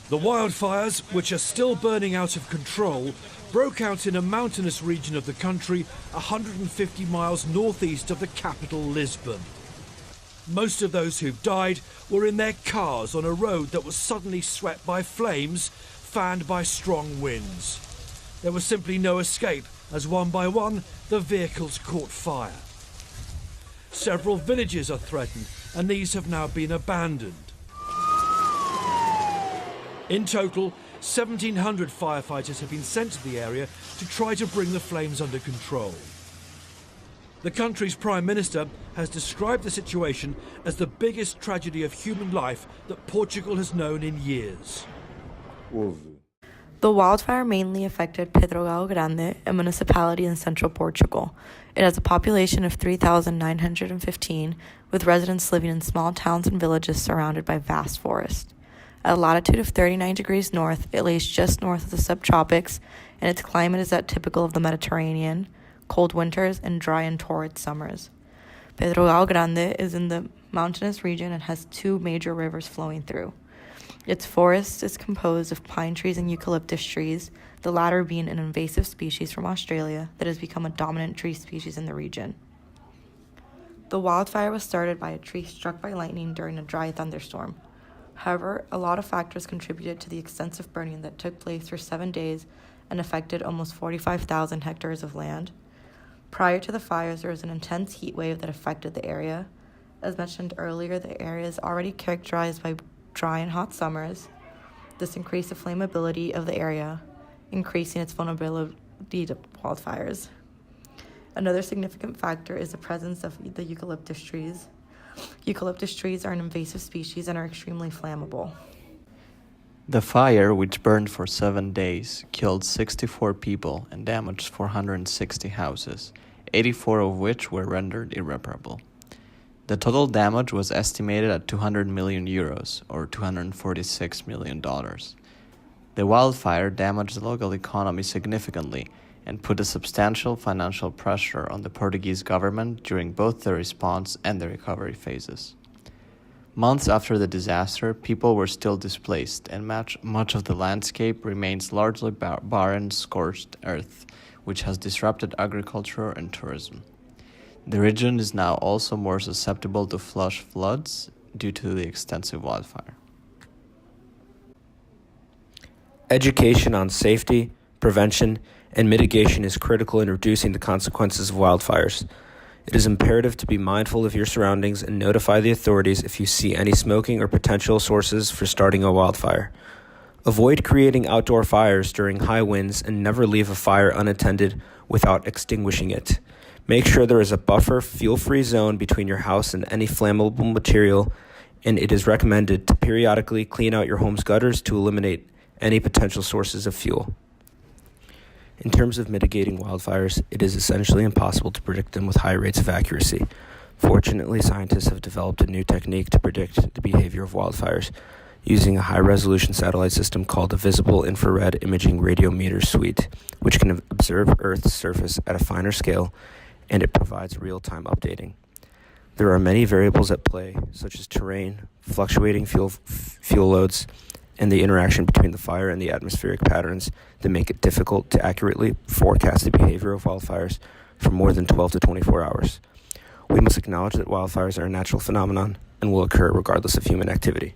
The wildfires, which are still burning out of control, broke out in a mountainous region of the country 150 miles northeast of the capital, Lisbon. Most of those who've died were in their cars on a road that was suddenly swept by flames, fanned by strong winds. There was simply no escape, as one by one the vehicles caught fire. Several villages are threatened, and these have now been abandoned. In total, 1,700 firefighters have been sent to the area to try to bring the flames under control. The country's Prime Minister has described the situation as the biggest tragedy of human life that Portugal has known in years. The wildfire mainly affected Portugal Grande, a municipality in central Portugal. It has a population of 3,915, with residents living in small towns and villages surrounded by vast forests. At a latitude of 39 degrees north, it lays just north of the subtropics, and its climate is that typical of the Mediterranean, cold winters and dry and torrid summers. Portugal Grande is in the mountainous region and has two major rivers flowing through. Its forest is composed of pine trees and eucalyptus trees, the latter being an invasive species from Australia that has become a dominant tree species in the region. The wildfire was started by a tree struck by lightning during a dry thunderstorm. However, a lot of factors contributed to the extensive burning that took place for 7 days and affected almost 45,000 hectares of land. Prior to the fires, there was an intense heat wave that affected the area. As mentioned earlier, the area is already characterized by dry and hot summers. This increased the flammability of the area, increasing its vulnerability to wildfires. Another significant factor is the presence of the eucalyptus trees. Eucalyptus trees are an invasive species and are extremely flammable. The fire, which burned for 7 days, killed 64 people and damaged 460 houses, 84 of which were rendered irreparable. The total damage was estimated at 200 million euros, or $246 million. The wildfire damaged the local economy significantly and put a substantial financial pressure on the Portuguese government during both the response and the recovery phases. Months after the disaster, people were still displaced, and much of the landscape remains largely barren, scorched earth, which has disrupted agriculture and tourism. The region is now also more susceptible to flash floods due to the extensive wildfire. Education on safety, prevention, and mitigation is critical in reducing the consequences of wildfires. It is imperative to be mindful of your surroundings and notify the authorities if you see any smoking or potential sources for starting a wildfire. Avoid creating outdoor fires during high winds and never leave a fire unattended without extinguishing it. Make sure there is a buffer, fuel-free zone between your house and any flammable material, and it is recommended to periodically clean out your home's gutters to eliminate any potential sources of fuel. In terms of mitigating wildfires, it is essentially impossible to predict them with high rates of accuracy. Fortunately, scientists have developed a new technique to predict the behavior of wildfires using a high-resolution satellite system called the Visible Infrared Imaging Radiometer Suite, which can observe Earth's surface at a finer scale, and it provides real-time updating. There are many variables at play, such as terrain, fluctuating fuel loads, and the interaction between the fire and the atmospheric patterns that make it difficult to accurately forecast the behavior of wildfires for more than 12 to 24 hours. We must acknowledge that wildfires are a natural phenomenon and will occur regardless of human activity.